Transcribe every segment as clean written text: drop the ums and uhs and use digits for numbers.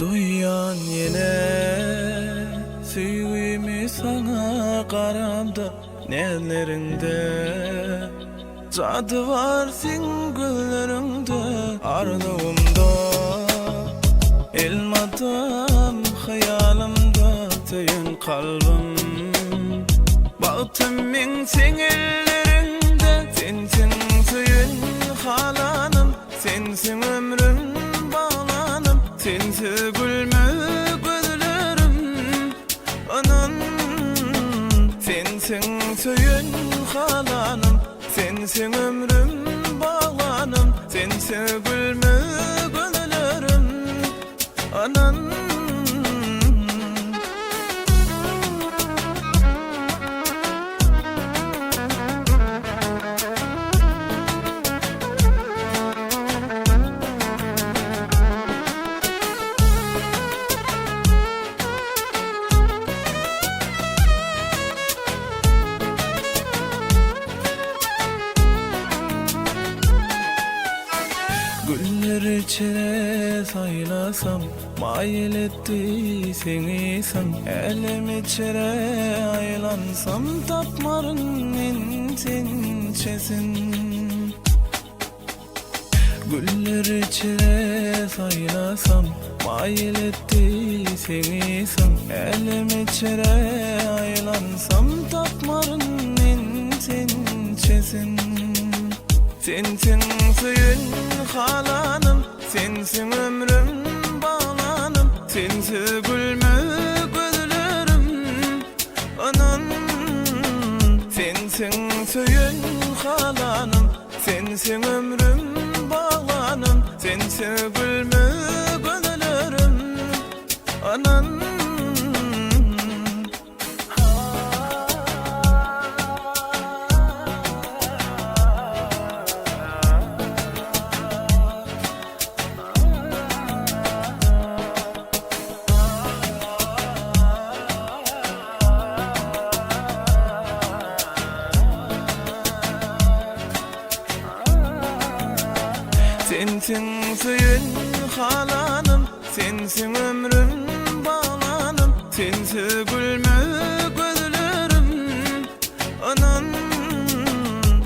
Duyan yine süygümi sana karamda nelerinde cadı var sen güllerinde ardığımda elmadan hayalimda tüyün kalbim Bağıtımın sen ellerinde sensin tüyün halanım sensin ömrüm bağlanım sensiz gülme gözlerim anan sensin tüyün halanım sensin ömrüm bağlanım sensiz gülme gözlerim anan Güller içine saylasam mayil etti seni san elim içine aylansam tapmarın insinçesin Güller içine saylasam mayil etti seni san elim içine aylansam tapmarın insinçesin Sensin suyun halanım, sensin ömrüm bağlanım sensiz gülme gözlerim anan sensin suyun halanım sensin ömrüm bağlanım sensiz gülme gözlerim anan Sensin suyun halanım sensin ömrüm bağlanım sensiz gülme gözlerim anan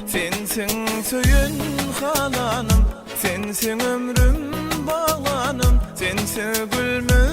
sensin suyun halanım sensin ömrüm bağlanım sensiz gülme